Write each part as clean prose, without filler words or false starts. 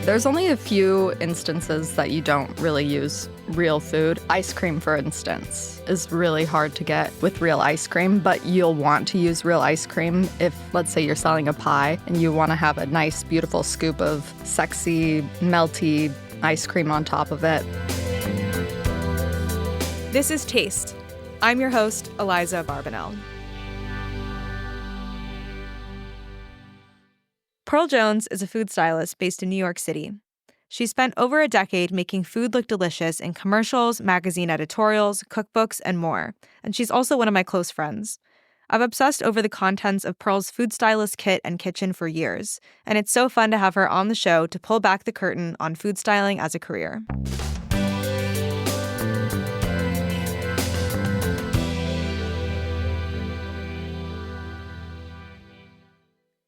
There's only a few instances that you don't really use real food. Ice cream, for instance, is really hard to get with real ice cream, but you'll want to use real ice cream if, let's say, you're selling a pie and you want to have a nice, beautiful scoop of sexy, melty ice cream on top of it. This is Taste. I'm your host, Eliza Barbanel. Pearl Jones is a food stylist based in New York City. She spent over a decade making food look delicious in commercials, magazine editorials, cookbooks, and more. And she's also one of my close friends. I've obsessed over the contents of Pearl's food stylist kit and kitchen for years, and it's so fun to have her on the show to pull back the curtain on food styling as a career.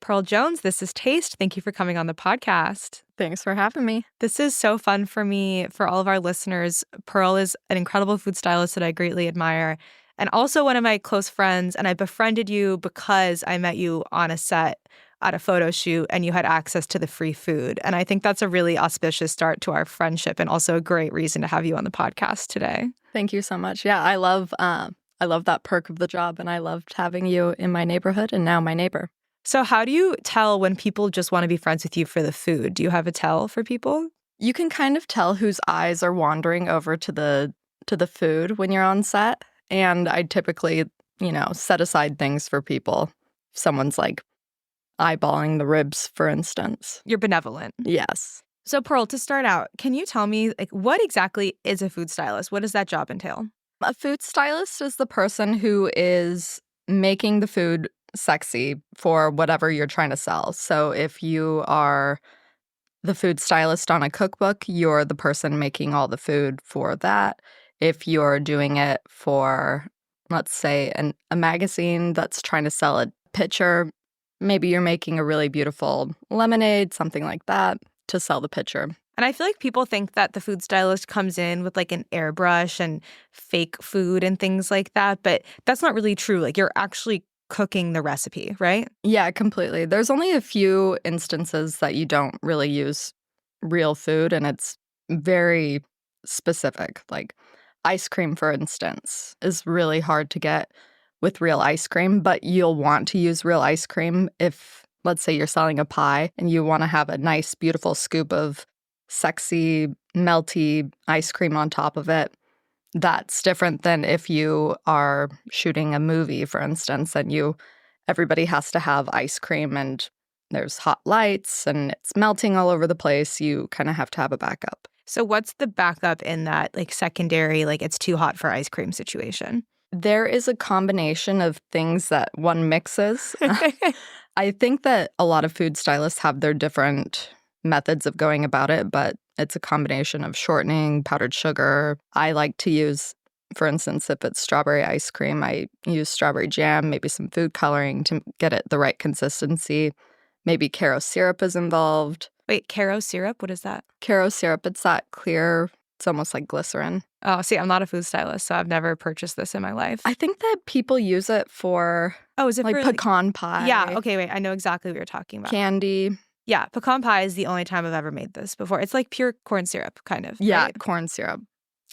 Pearl Jones, this is Taste. Thank you for coming on the podcast. Thanks for having me. This is so fun for me, for all of our listeners. Pearl is an incredible food stylist that I greatly admire, and also one of my close friends. And I befriended you because I met you on a set at a photo shoot and you had access to the free food. And I think that's a really auspicious start to our friendship and also a great reason to have you on the podcast today. Thank you so much. Yeah, I love that perk of the job, and I loved having you in my neighborhood and now my neighbor. So how do you tell when people just want to be friends with you for the food? Do you have a tell for people? You can kind of tell whose eyes are wandering over to the food when you're on set. And I typically, set aside things for people. If someone's like eyeballing the ribs, for instance. You're benevolent. Yes. So Pearl, to start out, can you tell me what exactly is a food stylist? What does that job entail? A food stylist is the person who is making the food sexy for whatever you're trying to sell. So if you are the food stylist on a cookbook, you're the person making all the food for that. If you're doing it for, let's say, a magazine that's trying to sell a picture, maybe you're making a really beautiful lemonade, something like that, to sell the picture. And I feel like people think that the food stylist comes in with like an airbrush and fake food and things like that, but that's not really true. Like you're actually cooking the recipe, right? Yeah, completely. There's only a few instances that you don't really use real food, and it's very specific. Like ice cream, for instance, is really hard to get with real ice cream, but you'll want to use real ice cream if, let's say, you're selling a pie and you want to have a nice, beautiful scoop of sexy, melty ice cream on top of it. That's different than if you are shooting a movie, for instance, and everybody has to have ice cream and there's hot lights and it's melting all over the place. You kind of have to have a backup. So what's the backup in that secondary, it's too hot for ice cream situation? There is a combination of things that one mixes. I think that a lot of food stylists have their different methods of going about it, but it's a combination of shortening, powdered sugar. I like to use, for instance, if it's strawberry ice cream, I use strawberry jam, maybe some food coloring to get it the right consistency. Maybe Caro syrup is involved. Wait, Caro syrup? What is that? Caro syrup, it's that clear, it's almost like glycerin. Oh, see, I'm not a food stylist, so I've never purchased this in my life. I think that people use it for, is it for pecan pie? Yeah, okay, wait, I know exactly what you're talking about. Candy. Yeah, pecan pie is the only time I've ever made this before. It's like pure corn syrup, kind of. Yeah, right? Corn syrup.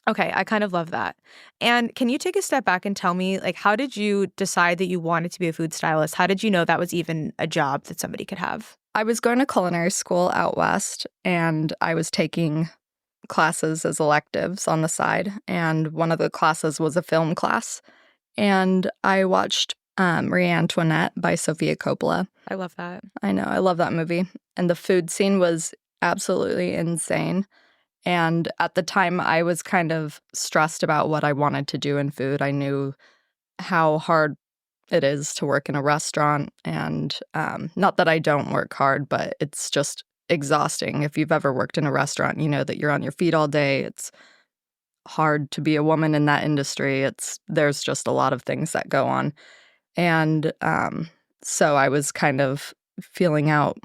Okay, I kind of love that. And can you take a step back and tell me, how did you decide that you wanted to be a food stylist? How did you know that was even a job that somebody could have? I was going to culinary school out west, and I was taking classes as electives on the side. And one of the classes was a film class. And I watched Marie Antoinette by Sofia Coppola. I love that. I know. I love that movie. And the food scene was absolutely insane. And at the time, I was kind of stressed about what I wanted to do in food. I knew how hard it is to work in a restaurant. And not that I don't work hard, but it's just exhausting. If you've ever worked in a restaurant, you know that you're on your feet all day. It's hard to be a woman in that industry. There's just a lot of things that go on. And so I was kind of feeling out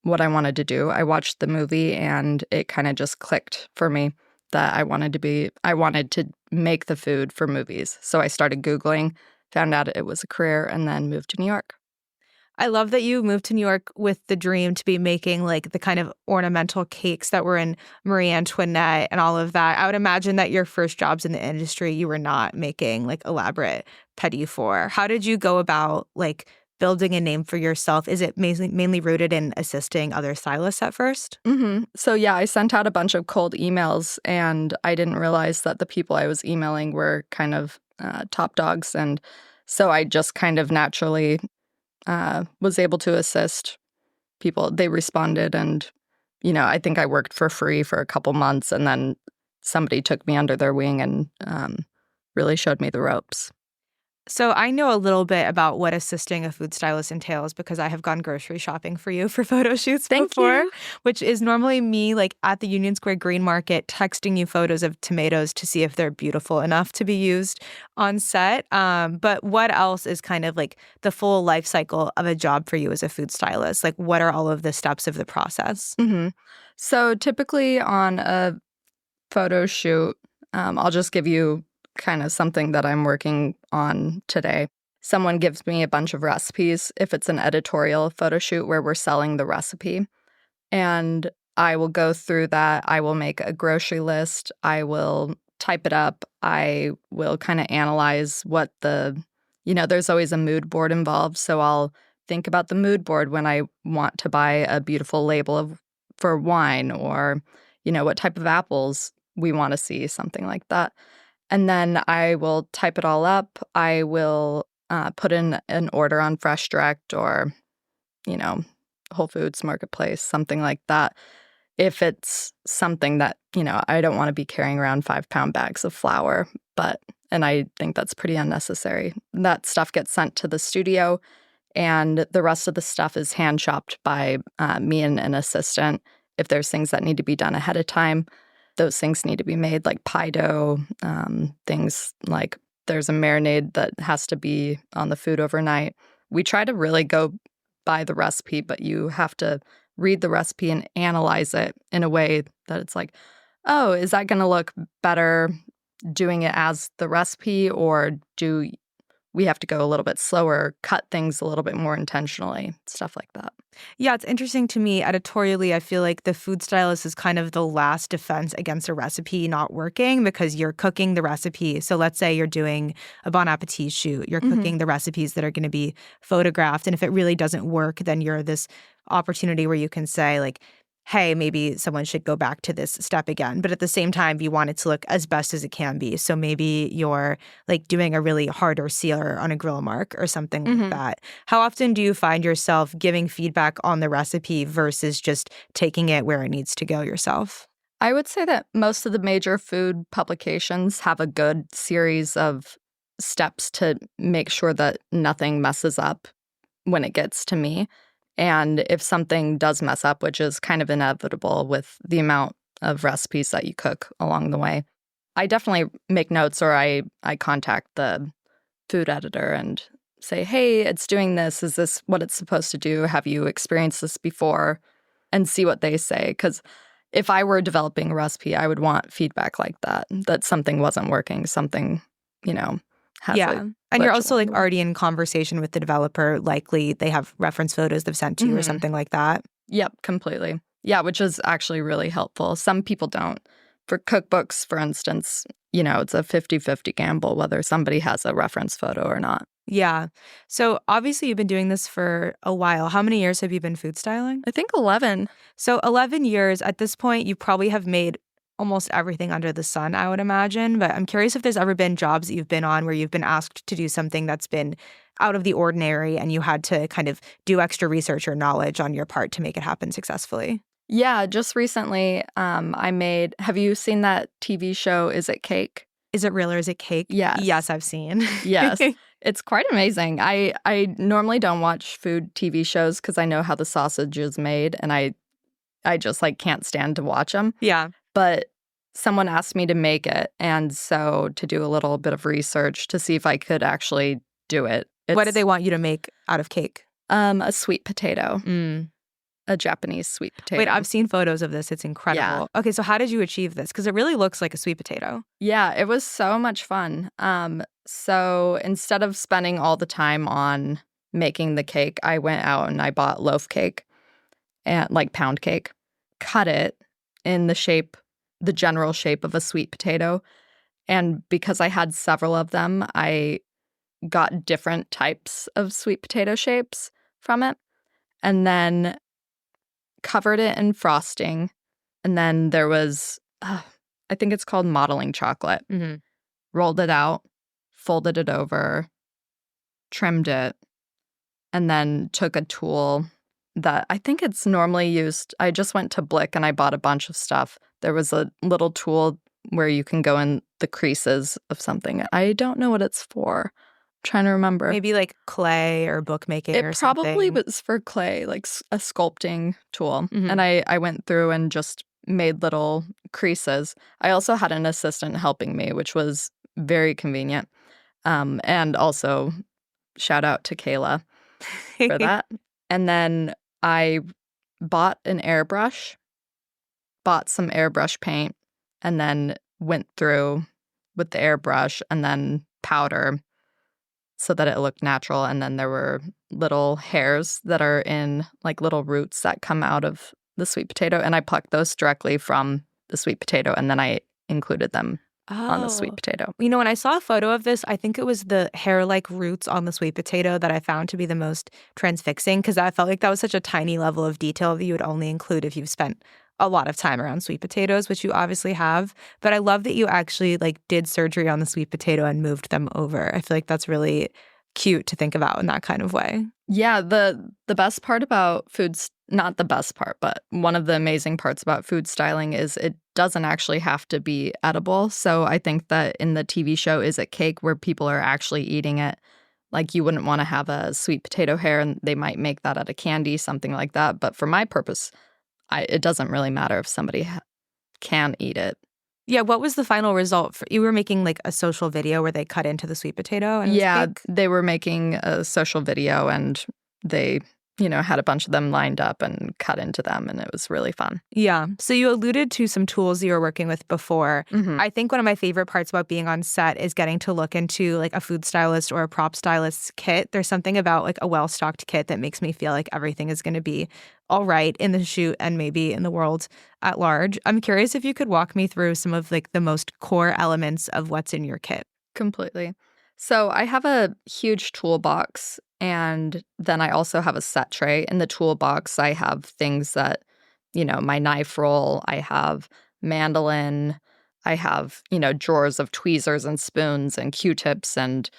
what I wanted to do. I watched the movie and it kind of just clicked for me that I wanted to make the food for movies. So I started Googling, found out it was a career, and then moved to New York. I love that you moved to New York with the dream to be making like the kind of ornamental cakes that were in Marie Antoinette and all of that. I would imagine that your first jobs in the industry, you were not making like elaborate petit four. How did you go about like building a name for yourself? Is it mainly rooted in assisting other stylists at first? So, yeah, I sent out a bunch of cold emails, and I didn't realize that the people I was emailing were kind of top dogs. And so I just kind of naturally was able to assist people. They responded, and, I think I worked for free for a couple months, and then somebody took me under their wing and really showed me the ropes. So I know a little bit about what assisting a food stylist entails because I have gone grocery shopping for you for photo shoots Thank before, you. which is normally me like at the Union Square Green Market texting you photos of tomatoes to see if they're beautiful enough to be used on set. But what else is kind of like the full life cycle of a job for you as a food stylist? Like what are all of the steps of the process? hmm So typically on a photo shoot, I'll just give you kind of something that I'm working on today. Someone gives me a bunch of recipes if it's an editorial photo shoot where we're selling the recipe. And I will go through that. I will make a grocery list. I will type it up. I will kind of analyze there's always a mood board involved. So I'll think about the mood board when I want to buy a beautiful label for wine or, what type of apples we want to see, something like that. And then I will type it all up. I will put in an order on Fresh Direct or, you know, Whole Foods Marketplace, something like that. If it's something that, I don't want to be carrying around 5-pound bags of flour, and I think that's pretty unnecessary. That stuff gets sent to the studio, and the rest of the stuff is hand chopped by me and an assistant. If there's things that need to be done ahead of time, those things need to be made, like pie dough, things like there's a marinade that has to be on the food overnight. We try to really go by the recipe, but you have to read the recipe and analyze it in a way that it's like, oh, is that going to look better doing it as the recipe, or do we have to go a little bit slower, cut things a little bit more intentionally, stuff like that. Yeah, it's interesting to me. Editorially, I feel like the food stylist is kind of the last defense against a recipe not working because you're cooking the recipe. So let's say you're doing a Bon Appetit shoot. You're cooking the recipes that are going to be photographed. And if it really doesn't work, then you're this opportunity where you can say like, hey, maybe someone should go back to this step again. But at the same time, you want it to look as best as it can be. So maybe you're like doing a really harder sear on a grill mark or something like that. How often do you find yourself giving feedback on the recipe versus just taking it where it needs to go yourself? I would say that most of the major food publications have a good series of steps to make sure that nothing messes up when it gets to me. And if something does mess up, which is kind of inevitable with the amount of recipes that you cook along the way, I definitely make notes, or I contact the food editor and say, hey, it's doing this. Is this what it's supposed to do? Have you experienced this before? And see what they say. Because if I were developing a recipe, I would want feedback like that something wasn't working, something, has Yeah. And you're also like already in conversation with the developer. Likely they have reference photos they've sent to you or something like that. Yep, completely. Yeah, which is actually really helpful. Some people don't. For cookbooks, for instance, it's a 50-50 gamble whether somebody has a reference photo or not. Yeah. So obviously you've been doing this for a while. How many years have you been food styling? I think 11. So 11 years. At this point, you probably have made almost everything under the sun, I would imagine. But I'm curious if there's ever been jobs that you've been on where you've been asked to do something that's been out of the ordinary and you had to kind of do extra research or knowledge on your part to make it happen successfully. Yeah, just recently have you seen that TV show, Is It Cake? Is it real or is it cake? Yes. Yes, I've seen. Yes. It's quite amazing. I normally don't watch food TV shows because I know how the sausage is made, and I just can't stand to watch them. Yeah. But someone asked me to make it, and so to do a little bit of research to see if I could actually do it. What did they want you to make out of cake? A sweet potato. A Japanese sweet potato. Wait, I've seen photos of this. It's incredible. Yeah. Okay, so how did you achieve this? Because it really looks like a sweet potato. Yeah, it was so much fun. So instead of spending all the time on making the cake, I went out and I bought loaf cake and like pound cake, cut it in the general shape of a sweet potato. And because I had several of them, I got different types of sweet potato shapes from it and then covered it in frosting. And then there was, I think it's called modeling chocolate. Mm-hmm. Rolled it out, folded it over, trimmed it, and then took a tool that I think it's normally used. I just went to Blick and I bought a bunch of stuff. There was a little tool where you can go in the creases of something. I don't know what it's for. I'm trying to remember. Maybe like clay or bookmaking or something. It probably was for clay, like a sculpting tool. Mm-hmm. And I went through and just made little creases. I also had an assistant helping me, which was very convenient. And also, shout out to Kayla for that. And then I bought an airbrush, bought some airbrush paint, and then went through with the airbrush and then powder so that it looked natural. And then there were little hairs that are in like little roots that come out of the sweet potato. And I plucked those directly from the sweet potato and then I included them on the sweet potato. You know, when I saw a photo of this, I think it was the hair-like roots on the sweet potato that I found to be the most transfixing because I felt like that was such a tiny level of detail that you would only include if you've spent a lot of time around sweet potatoes, which you obviously have. But I love that you actually like did surgery on the sweet potato and moved them over. I feel like that's really cute to think about in that kind of way. Yeah, the best part about foods, not the best part, but one of the amazing parts about food styling is it doesn't actually have to be edible. So I think that in the TV show Is It Cake, where people are actually eating it, like you wouldn't want to have a sweet potato hair and they might make that out of candy, something like that. But for my purpose, it doesn't really matter if somebody can eat it. Yeah, what was the final result? You were making like a social video where they cut into the sweet potato? And yeah, they were making a social video and they, had a bunch of them lined up and cut into them and it was really fun. Yeah. So you alluded to some tools you were working with before. Mm-hmm. I think one of my favorite parts about being on set is getting to look into like a food stylist or a prop stylist's kit. There's something about like a well-stocked kit that makes me feel like everything is going to be all right in the shoot and maybe in the world at large. I'm curious if you could walk me through some of like the most core elements of what's in your kit. Completely. So I have a huge toolbox and then I also have a set tray. In the toolbox, I have things that, my knife roll, I have mandolin, I have, drawers of tweezers and spoons and Q-tips and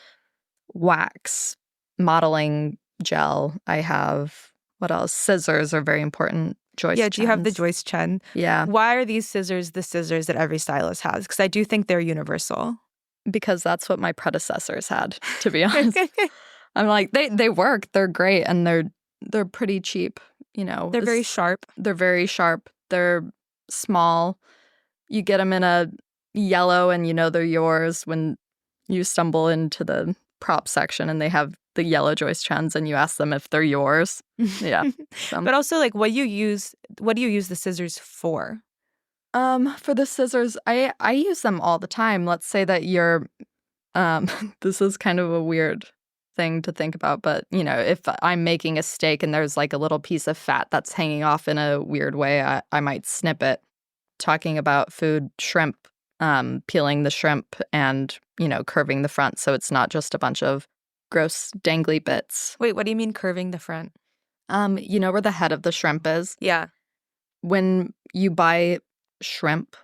wax, modeling gel. I have, what else? Scissors are very important. Joist Yeah, do you have the chens. joist chen? Yeah. Why are these scissors the scissors that every stylist has? Because I do think they're universal. Because that's what my predecessors had, to be honest. I'm like, they work. They're great. And they're pretty cheap, They're very sharp. They're very sharp. They're small. You get them in a yellow and they're yours when you stumble into the prop section and they have the yellow joist chens and you ask them if they're yours. Yeah. But also like what do you use the scissors for? For the scissors, I use them all the time. Let's say that you're this is kind of a weird thing to think about, but if I'm making a steak and there's like a little piece of fat that's hanging off in a weird way, I might snip it. Talking about food, shrimp, peeling the shrimp and, curving the front so it's not just a bunch of gross dangly bits. Wait, what do you mean curving the front? Where the head of the shrimp is? Yeah. When you buy shrimp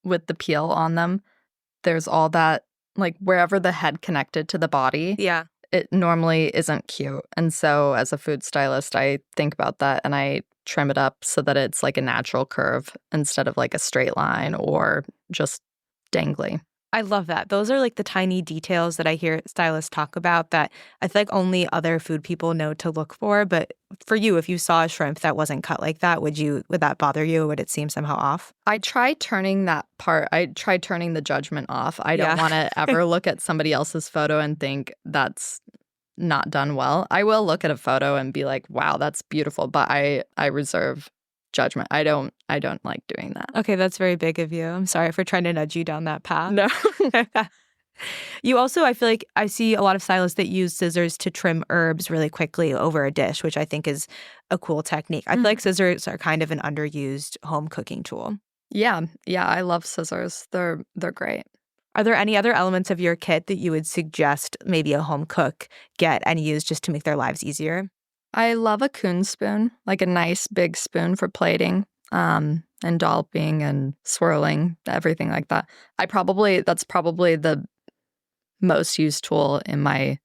with the peel on them, there's all that, like wherever the head connected to the body. Yeah. It normally isn't cute. And so as a food stylist, I think about that and I trim it up so that it's like a natural curve instead of like a straight line or just dangly. I love that. Those are like the tiny details that I hear stylists talk about that I feel like only other food people know to look for. But for you, if you saw a shrimp that wasn't cut like that, would that bother you? Or would it seem somehow off? I try turning that part. I try turning the judgment off. I don't want to ever look at somebody else's photo and think that's not done well. I will look at a photo and be like, wow, that's beautiful. But I reserve judgment. I don't like doing that. Okay, that's very big of you. I'm sorry for trying to nudge you down that path. No. You also, I feel like I see a lot of stylists that use scissors to trim herbs really quickly over a dish, which I think is a cool technique. I feel Mhm. like scissors are kind of an underused home cooking tool. Yeah, yeah, I love scissors. They're great. Are there any other elements of your kit that you would suggest maybe a home cook get and use just to make their lives easier? I love a coon spoon, like a nice big spoon for plating, and dolloping and swirling, everything like that. That's probably the most used tool in my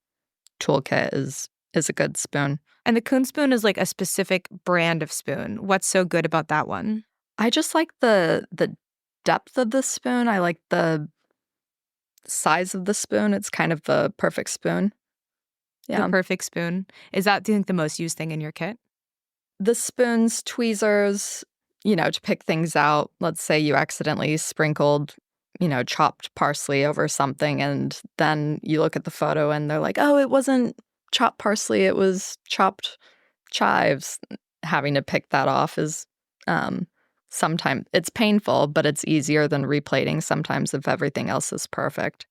toolkit is a good spoon. And the Coon spoon is like a specific brand of spoon. What's so good about that one? I just like the depth of the spoon. I like the size of the spoon. It's kind of the perfect spoon. The Yeah. perfect spoon. Is that, do you think, the most used thing in your kit? The spoons, tweezers, to pick things out. Let's say you accidentally sprinkled, chopped parsley over something, and then you look at the photo and they're like, oh, it wasn't chopped parsley, it was chopped chives. Having to pick that off is sometimes it's painful, but it's easier than replating sometimes if everything else is perfect.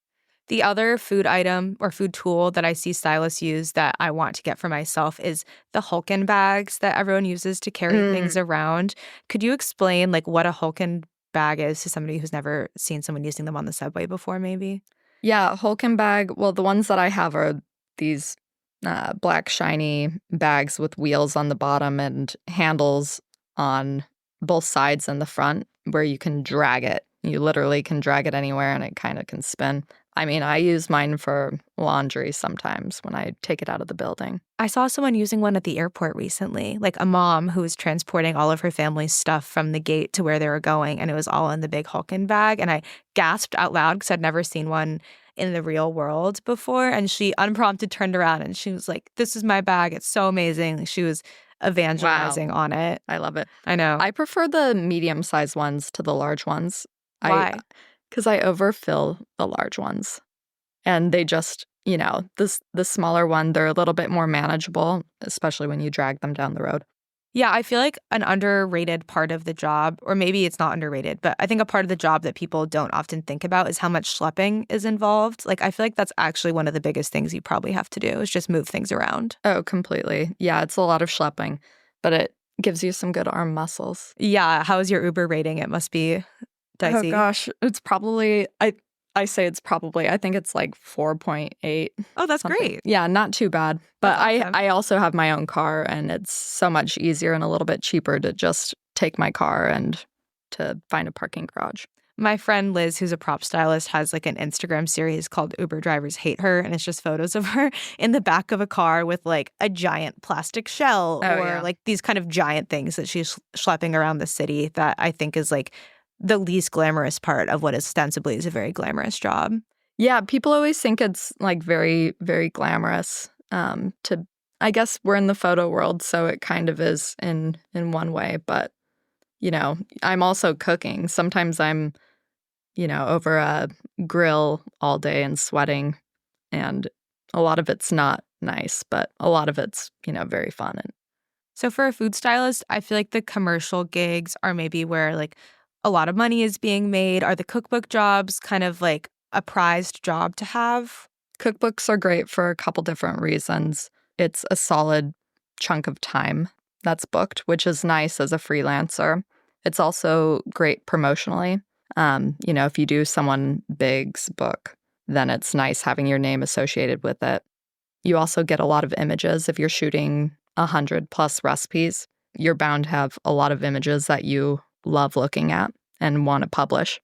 The other food item or food tool that I see stylists use that I want to get for myself is the Hulken bags that everyone uses to carry things around. Could you explain like what a Hulken bag is to somebody who's never seen someone using them on the subway before, maybe? Yeah, Holcomb bag. Well, the ones that I have are these black shiny bags with wheels on the bottom and handles on both sides and the front where you can drag it. You literally can drag it anywhere and it kind of can spin. I mean, I use mine for laundry sometimes when I take it out of the building. I saw someone using one at the airport recently, like a mom who was transporting all of her family's stuff from the gate to where they were going, and it was all in the big Hulken bag. And I gasped out loud because I'd never seen one in the real world before. And she unprompted turned around and she was like, "This is my bag. It's so amazing." Like, she was Wow, evangelizing on it. I love it. I know. I prefer the medium-sized ones to the large ones. I Why? Because I overfill the large ones. And they just, the smaller one, they're a little bit more manageable, especially when you drag them down the road. Yeah, I feel like an underrated part of the job, or maybe it's not underrated, but I think a part of the job that people don't often think about is how much schlepping is involved. Like, I feel like that's actually one of the biggest things you probably have to do is just move things around. Oh, completely. Yeah, it's a lot of schlepping, but it gives you some good arm muscles. Yeah, how is your Uber rating? It must be Oh dicey. gosh, it's probably I say it's probably I think it's like 4.8 Oh, that's something. great. Yeah, not too bad. But That's awesome. I also have my own car and it's so much easier and a little bit cheaper to just take my car and to find a parking garage. My friend Liz, who's a prop stylist, has like an Instagram series called Uber Drivers Hate Her. And it's just photos of her in the back of a car with like a giant plastic shell Oh or yeah. like these kind of giant things that she's schlepping around the city that I think is like the least glamorous part of what ostensibly is a very glamorous job. Yeah, people always think it's like very, very glamorous. To I guess we're in the photo world, so it kind of is in one way. But I'm also cooking. Sometimes I'm over a grill all day and sweating, and a lot of it's not nice, but a lot of it's very fun. And So for a food stylist, I feel like the commercial gigs are maybe where like a lot of money is being made. Are the cookbook jobs kind of like a prized job to have? cookbooks are great for a couple different reasons. It's a solid chunk of time that's booked, which is nice as a freelancer. It's also great promotionally. If you do someone big's book, then it's nice having your name associated with it. You also get a lot of images. If you're shooting 100+ recipes, you're bound to have a lot of images that you love looking at and want to publish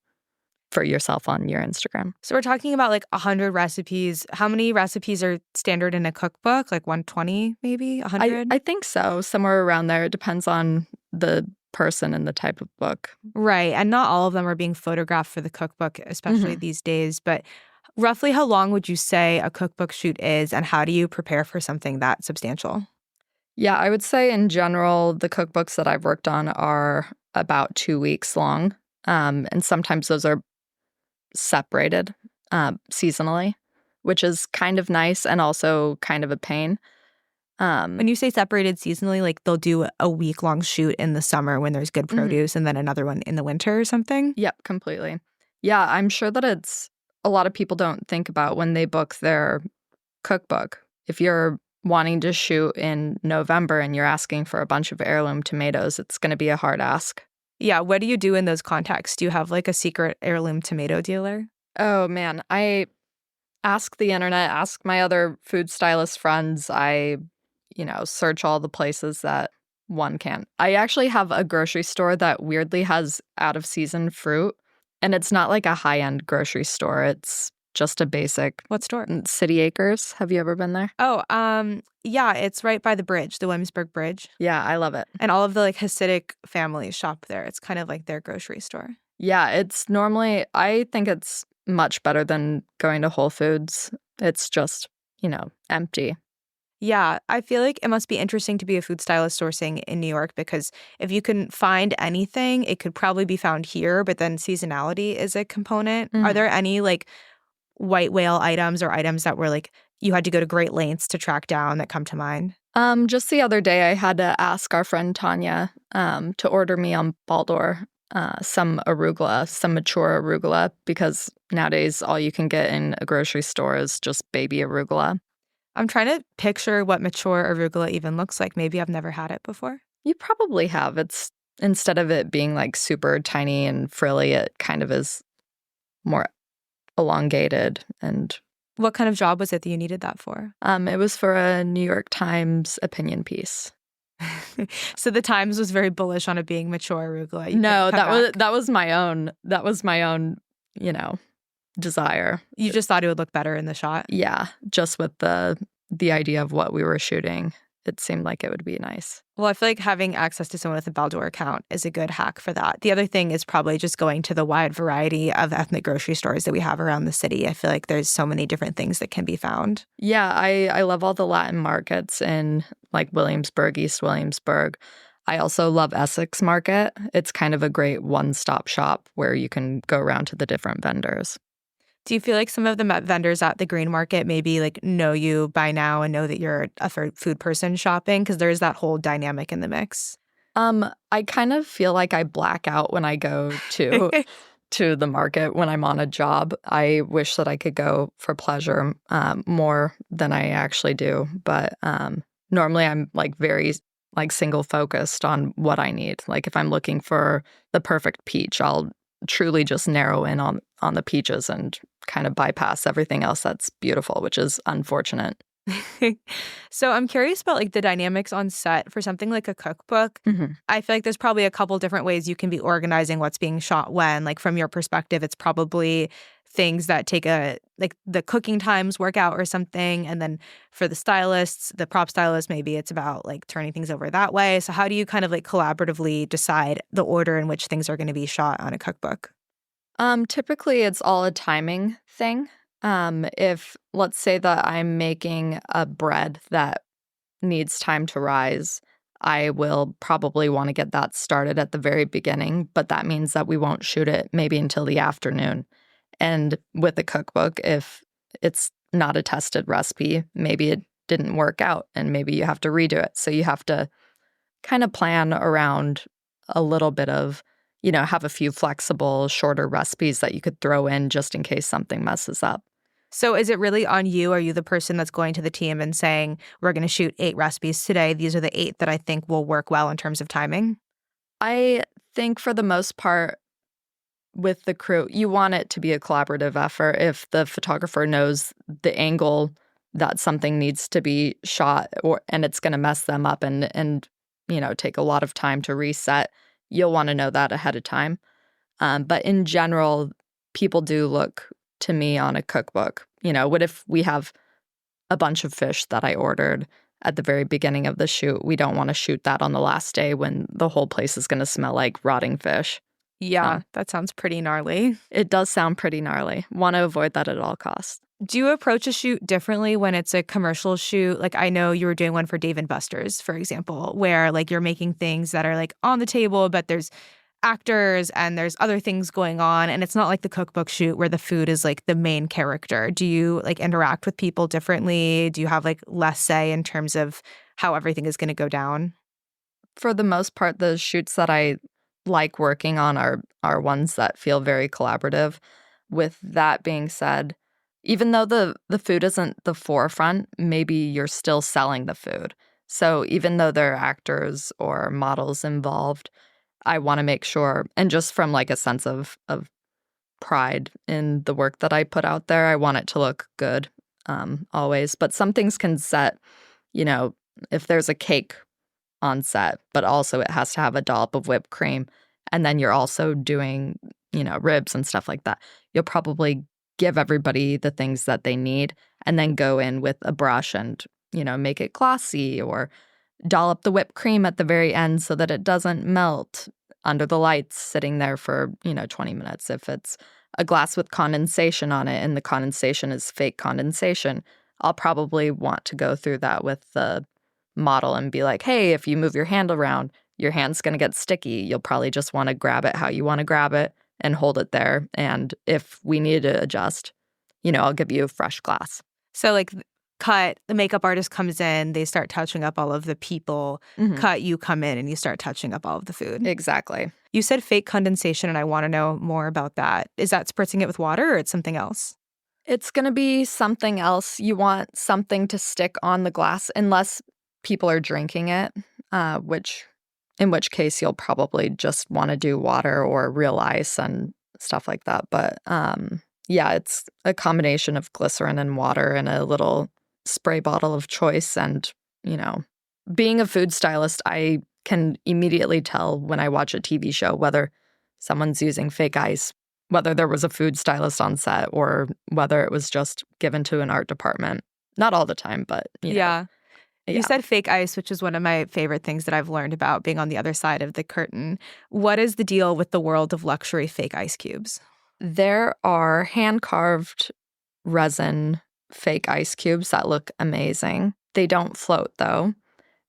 for yourself on your Instagram. So we're talking about like 100 recipes. How many recipes are standard in a cookbook? Like 120, maybe I, 100? I think so, somewhere around there. It depends on the person and the type of book. Right. And not all of them are being photographed for the cookbook, especially Mhm. these days. But roughly how long would you say a cookbook shoot is, and how do you prepare for something that substantial? Yeah, I would say in general, the cookbooks that I've worked on are about 2 weeks long. And sometimes those are separated seasonally, which is kind of nice and also kind of a pain. When you say separated seasonally, like they'll do a week-long shoot in the summer when there's good Mhm. produce and then another one in the winter or something? Yep, completely. Yeah, I'm sure that it's a lot of people don't think about when they book their cookbook. If you're wanting to shoot in November and you're asking for a bunch of heirloom tomatoes, it's going to be a hard ask. Yeah, what do you do in those contexts? Do you have like a secret heirloom tomato dealer? Oh man, I ask the internet, ask my other food stylist friends. I, search all the places that one can. I actually have a grocery store that weirdly has out of season fruit, and it's not like a high-end grocery store. It's just a basic What store? City Acres. Have you ever been there? Oh, yeah, it's right by the bridge, the Williamsburg Bridge. Yeah, I love it. And all of the like Hasidic families shop there. It's kind of like their grocery store. Yeah, I think it's much better than going to Whole Foods. It's just, empty. Yeah, I feel like it must be interesting to be a food stylist sourcing in New York because if you can find anything, it could probably be found here, but then seasonality is a component. Are there any like white whale items or items that were like you had to go to great lengths to track down that come to mind? Just the other day, I had to ask our friend Tanya to order me on Baldur some arugula, some mature arugula, because nowadays all you can get in a grocery store is just baby arugula. I'm trying to picture what mature arugula even looks like. Maybe I've never had it before. You probably have. It's instead of it being like super tiny and frilly, it kind of is more elongated. And what kind of job was it that you needed that for? It was for a New York Times opinion piece. So the Times was very bullish on it being mature arugula. No, that was my own. That was my own, desire. You just thought it would look better in the shot? Yeah, just with the idea of what we were shooting, it seemed like it would be nice. Well, I feel like having access to someone with a Baldur account is a good hack for that. The other thing is probably just going to the wide variety of ethnic grocery stores that we have around the city. I feel like there's so many different things that can be found. Yeah, I love all the Latin markets in like Williamsburg, East Williamsburg. I also love Essex Market. It's kind of a great one-stop shop where you can go around to the different vendors. Do you feel like some of the vendors at the Green Market maybe like know you by now and know that you're a food person shopping? Because there's that whole dynamic in the mix. I kind of feel like I black out when I go to the market when I'm on a job. I wish that I could go for pleasure more than I actually do. But normally I'm like very like single focused on what I need. Like if I'm looking for the perfect peach, I'll truly just narrow in on the peaches and kind of bypass everything else that's beautiful, which is unfortunate. So I'm curious about like the dynamics on set for something like a cookbook. Mm-hmm. I feel like there's probably a couple different ways you can be organizing what's being shot when. Like from your perspective, it's probably things that take like the cooking times work out or something. And then for the stylists, the prop stylist, maybe it's about like turning things over that way. So how do you kind of like collaboratively decide the order in which things are going to be shot on a cookbook? Typically it's all a timing thing. If let's say that I'm making a bread that needs time to rise, I will probably want to get that started at the very beginning, but that means that we won't shoot it maybe until the afternoon. And with a cookbook, if it's not a tested recipe, maybe it didn't work out and maybe you have to redo it. So you have to kind of plan around a little bit of, have a few flexible, shorter recipes that you could throw in just in case something messes up. So is it really on you? Are you the person that's going to the team and saying, we're going to shoot 8 recipes today. These are the 8 that I think will work well in terms of timing? I think for the most part, with the crew, you want it to be a collaborative effort. If the photographer knows the angle that something needs to be shot and it's going to mess them up and take a lot of time to reset, you'll want to know that ahead of time. But in general, people do look to me on a cookbook. What if we have a bunch of fish that I ordered at the very beginning of the shoot? We don't want to shoot that on the last day when the whole place is going to smell like rotting fish. Yeah, that sounds pretty gnarly. It does sound pretty gnarly. Want to avoid that at all costs. Do you approach a shoot differently when it's a commercial shoot? Like I know you were doing one for Dave & Buster's, for example, where like you're making things that are like on the table, but there's actors and there's other things going on. And it's not like the cookbook shoot where the food is like the main character. Do you like interact with people differently? Do you have like less say in terms of how everything is going to go down? For the most part, the shoots that I like working on are ones that feel very collaborative. with that being said, even though the food isn't the forefront, maybe you're still selling the food. So even though there are actors or models involved, I want to make sure, and just from like a sense of pride in the work that I put out there, I want it to look good, always. But some things can set, you know, if there's a cake on set, but also it has to have a dollop of whipped cream, and then you're also doing, ribs and stuff like that. You'll probably give everybody the things that they need and then go in with a brush and, make it glossy or dollop the whipped cream at the very end so that it doesn't melt under the lights sitting there for, 20 minutes. If it's a glass with condensation on it and the condensation is fake condensation, I'll probably want to go through that with the model and be like, hey, if you move your hand around, your hand's going to get sticky. You'll probably just want to grab it how you want to grab it and hold it there. And if we need to adjust, I'll give you a fresh glass. So like the makeup artist comes in, they start touching up all of the people. Cut, you come in and you start touching up all of the food. Exactly. You said fake condensation, and I want to know more about that. Is that spritzing it with water or it's something else? It's going to be something else. You want something to stick on the glass unless people are drinking it, in which case you'll probably just want to do water or real ice and stuff like that. But yeah, it's a combination of glycerin and water in a little spray bottle of choice. And, being a food stylist, I can immediately tell when I watch a TV show whether someone's using fake ice, whether there was a food stylist on set or whether it was just given to an art department. Not all the time, but, Yeah. You said fake ice, which is one of my favorite things that I've learned about being on the other side of the curtain. What is the deal with the world of luxury fake ice cubes? There are hand-carved resin fake ice cubes that look amazing. They don't float, though.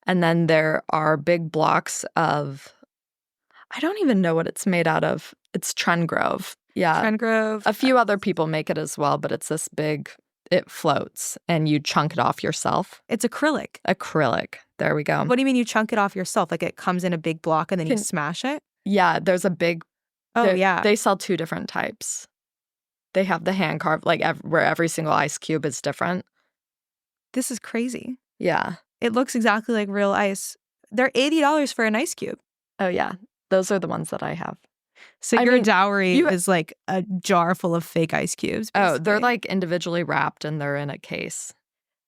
And then there are big blocks of, I don't even know what it's made out of. It's Trengrove. Yeah. Trengrove. A few other people make it as well, but it's this big, it floats and you chunk it off yourself. It's acrylic. Acrylic. There we go. What do you mean you chunk it off yourself? Like it comes in a big block and then you smash it? Yeah, there's a big. Oh, yeah. They sell two different types. They have the hand carved, like where every single ice cube is different. This is crazy. Yeah. It looks exactly like real ice. They're $80 for an ice cube. Oh, yeah. Those are the ones that I have. So your dowry is like a jar full of fake ice cubes, basically. Oh, they're like individually wrapped and they're in a case.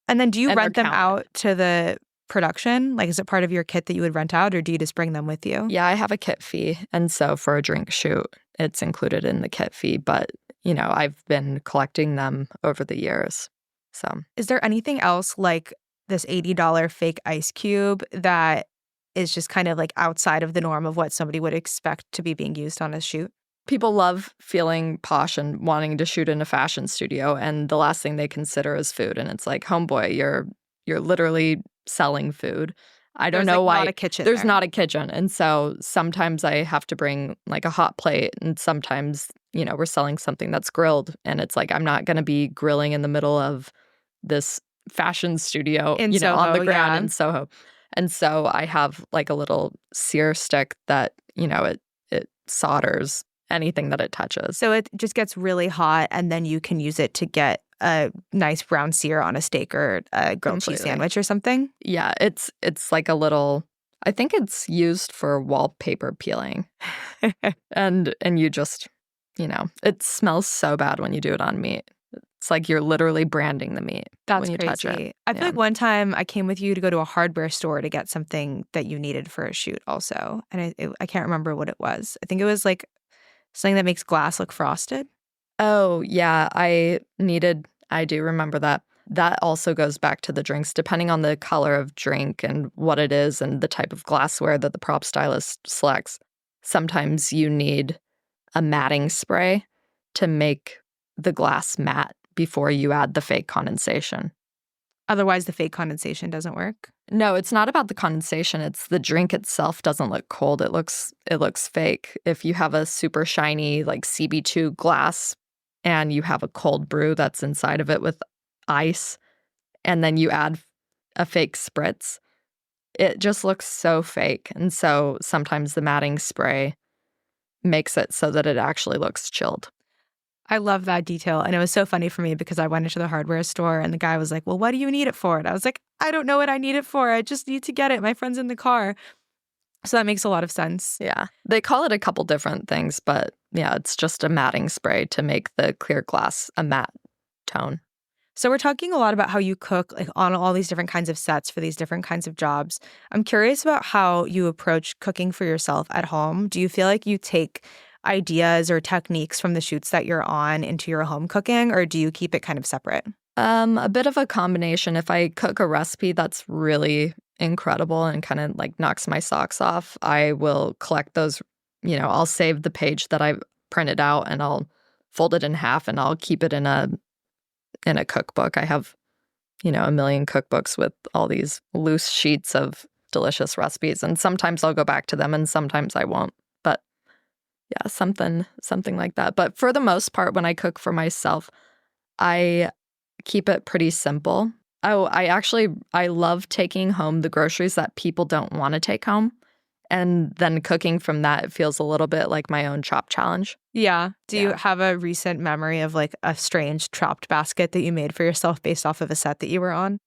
And then do you rent them out to the production? Like, is it part of your kit that you would rent out or do you just bring them with you? Yeah, I have a kit fee. And so for a drink shoot, it's included in the kit fee. But, I've been collecting them over the years. So is there anything else like this $80 fake ice cube that is just kind of like outside of the norm of what somebody would expect to be being used on a shoot? People love feeling posh and wanting to shoot in a fashion studio, and the last thing they consider is food. And it's like, homeboy, you're literally selling food. I don't know why. Not a kitchen there's there. not a kitchen. And so sometimes I have to bring like a hot plate, and sometimes, we're selling something that's grilled. And it's like, I'm not going to be grilling in the middle of this fashion studio, in Soho, on the ground yeah. in Soho. And so I have like a little sear stick that, it solders anything that it touches. So it just gets really hot and then you can use it to get a nice brown sear on a steak or a grilled cheese sandwich or something? Yeah, it's like a little, I think it's used for wallpaper peeling. and you just, it smells so bad when you do it on meat. It's like you're literally branding the meat. That's when you crazy. touch it. I feel like one time I came with you to go to a hardware store to get something that you needed for a shoot also. And I can't remember what it was. I think it was like something that makes glass look frosted. Oh, yeah. I do remember that. That also goes back to the drinks, depending on the color of drink and what it is and the type of glassware that the prop stylist selects. Sometimes you need a matting spray to make the glass matte before you add the fake condensation. Otherwise, the fake condensation doesn't work? No, it's not about the condensation. It's the drink itself doesn't look cold. It looks fake. If you have a super shiny like CB2 glass and you have a cold brew that's inside of it with ice, and then you add a fake spritz, it just looks so fake. And so sometimes the matting spray makes it so that it actually looks chilled. I love that detail. And it was so funny for me because I went into the hardware store and the guy was like, well, what do you need it for? And I was like, I don't know what I need it for. I just need to get it. My friend's in the car. So that makes a lot of sense. Yeah. They call it a couple different things, but yeah, it's just a matting spray to make the clear glass a matte tone. So we're talking a lot about how you cook like on all these different kinds of sets for these different kinds of jobs. I'm curious about how you approach cooking for yourself at home. Do you feel like you take ideas or techniques from the shoots that you're on into your home cooking, or do you keep it kind of separate? A bit of a combination. If I cook a recipe that's really incredible and kind of like knocks my socks off, I will collect those, I'll save the page that I printed out and I'll fold it in half and I'll keep it in a cookbook. I have, a million cookbooks with all these loose sheets of delicious recipes, and sometimes I'll go back to them and sometimes I won't. But yeah, something like that. But for the most part, when I cook for myself, I keep it pretty simple. Oh, I love taking home the groceries that people don't want to take home. And then cooking from that, it feels a little bit like my own chop challenge. Yeah. Do you have a recent memory of like a strange chopped basket that you made for yourself based off of a set that you were on?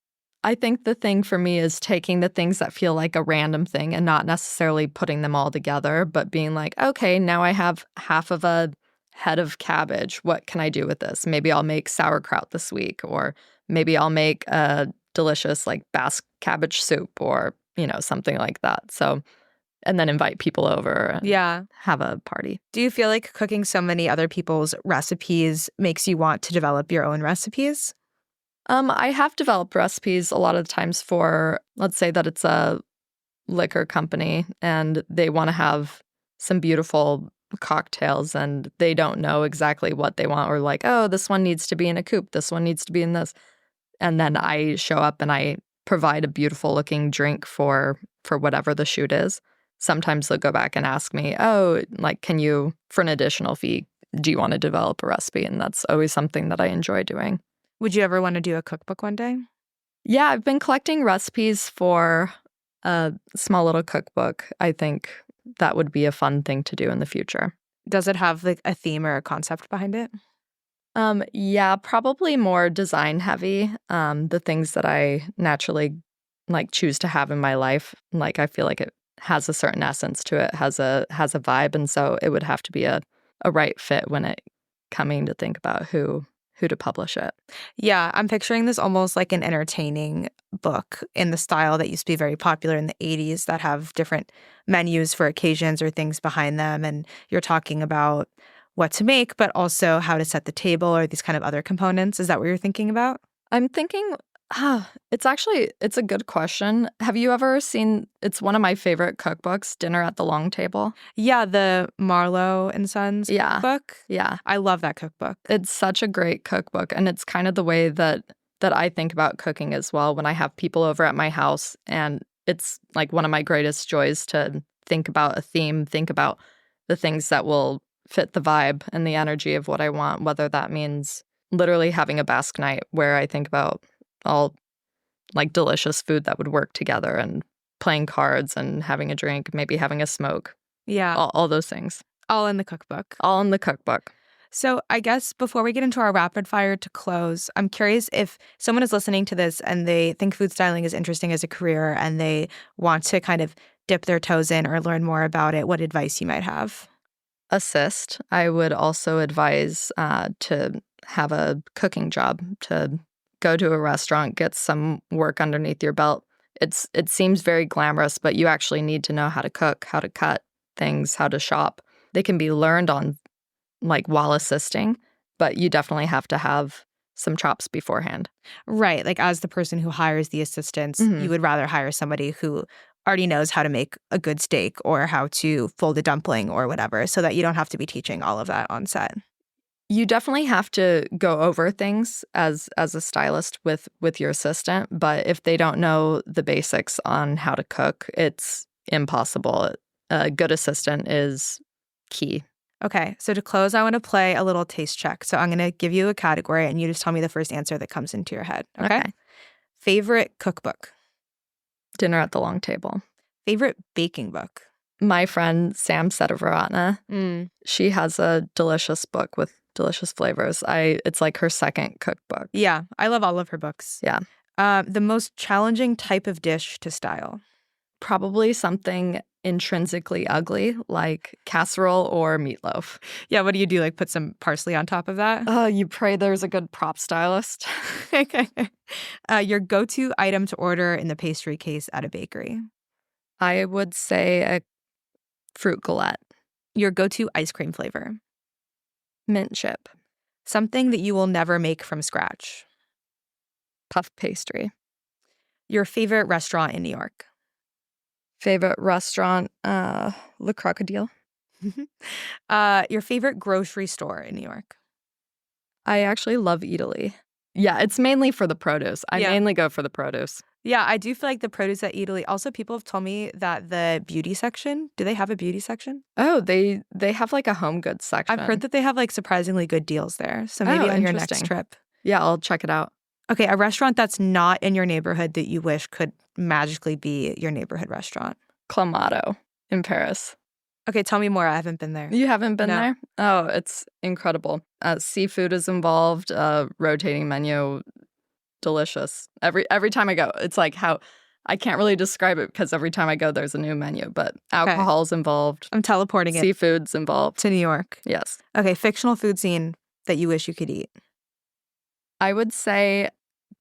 I think the thing for me is taking the things that feel like a random thing and not necessarily putting them all together, but being like, okay, now I have half of a head of cabbage. What can I do with this? Maybe I'll make sauerkraut this week, or maybe I'll make a delicious like Basque cabbage soup or, something like that. So, and then invite people over and have a party. Do you feel like cooking so many other people's recipes makes you want to develop your own recipes? I have developed recipes a lot of the times for, let's say that it's a liquor company and they want to have some beautiful cocktails and they don't know exactly what they want, or like, oh, this one needs to be in a coupe, this one needs to be in this. And then I show up and I provide a beautiful looking drink for whatever the shoot is. Sometimes they'll go back and ask me, oh, like, can you, for an additional fee, do you want to develop a recipe? And that's always something that I enjoy doing. Would you ever want to do a cookbook one day? Yeah, I've been collecting recipes for a small little cookbook. I think that would be a fun thing to do in the future. Does it have like a theme or a concept behind it? Yeah, probably more design heavy. The things that I naturally like choose to have in my life, like I feel like it has a certain essence to it, has a vibe, and so it would have to be a right fit when it coming to think about who to publish it. Yeah, I'm picturing this almost like an entertaining book in the style that used to be very popular in the 80s that have different menus for occasions or things behind them. And you're talking about what to make, but also how to set the table or these kind of other components. Is that what you're thinking about? I'm thinking, it's a good question. Have you ever seen, it's one of my favorite cookbooks, Dinner at the Long Table? Yeah, the Marlowe and Sons cookbook. Yeah. I love that cookbook. It's such a great cookbook, and it's kind of the way that I think about cooking as well when I have people over at my house, and it's like one of my greatest joys to think about a theme, think about the things that will fit the vibe and the energy of what I want, whether that means literally having a Basque night where I think about all like delicious food that would work together and playing cards and having a drink, maybe having a smoke. Yeah. All those things. All in the cookbook. All in the cookbook. So I guess before we get into our rapid fire to close, I'm curious if someone is listening to this and they think food styling is interesting as a career and they want to kind of dip their toes in or learn more about it, what advice you might have? Assist. I would also advise to have a cooking job, to go to a restaurant, get some work underneath your belt. It seems very glamorous, but you actually need to know how to cook, how to cut things, how to shop. They can be learned on like while assisting, but you definitely have to have some chops beforehand. Right. Like as the person who hires the assistants, you would rather hire somebody who already knows how to make a good steak or how to fold a dumpling or whatever, so that you don't have to be teaching all of that on set. You definitely have to go over things as a stylist with your assistant, but if they don't know the basics on how to cook, it's impossible. A good assistant is key. Okay, so to close, I want to play a little taste check. So I'm going to give you a category and you just tell me the first answer that comes into your head, okay? Favorite cookbook? Dinner at the Long Table. Favorite baking book? My friend Sam Setavarana, she has a delicious book with delicious flavors. It's like her second cookbook. Yeah, I love all of her books. Yeah. The most challenging type of dish to style. Probably something intrinsically ugly, like casserole or meatloaf. Yeah, what do you do? Like put some parsley on top of that? You pray there's a good prop stylist. Your go-to item to order in the pastry case at a bakery. I would say a fruit galette. Your go-to ice cream flavor. Mint chip. Something that you will never make from scratch. Puff pastry. Your favorite restaurant in New York. Favorite restaurant, Le Crocodile. Your favorite grocery store in New York. I actually love Eataly. Yeah, it's mainly for the produce. I mainly go for the produce. Yeah, I do feel like the produce at Eataly. Also, people have told me that the beauty section, do they have a beauty section? Oh, they have like a home goods section. I've heard that they have like surprisingly good deals there. So maybe on your next trip. Yeah, I'll check it out. Okay, a restaurant that's not in your neighborhood that you wish could magically be your neighborhood restaurant. Clamato in Paris. Okay, tell me more. I haven't been there. You haven't been there? Oh, it's incredible. Seafood is involved, rotating menu, delicious. Every time I go, it's like how I can't really describe it because every time I go, there's a new menu, but alcohol's involved. I'm teleporting Seafood's involved. To New York. Yes. Okay, fictional food scene that you wish you could eat. I would say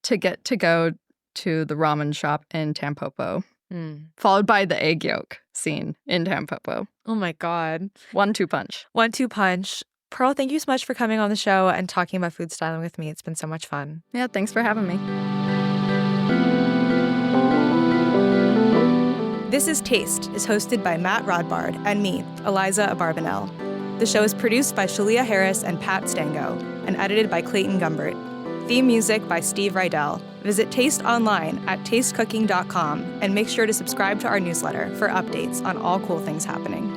to go to the ramen shop in Tampopo, followed by the egg yolk scene in Tampopo. Oh my God. 1-2 punch. 1-2 punch. Pearl, thank you so much for coming on the show and talking about food styling with me. It's been so much fun. Yeah, thanks for having me. This is Taste is hosted by Matt Rodbard and me, Eliza Abarbanel. The show is produced by Shalia Harris and Pat Stango and edited by Clayton Gumbert. Theme music by Steve Rydell. Visit Taste online at tastecooking.com and make sure to subscribe to our newsletter for updates on all cool things happening.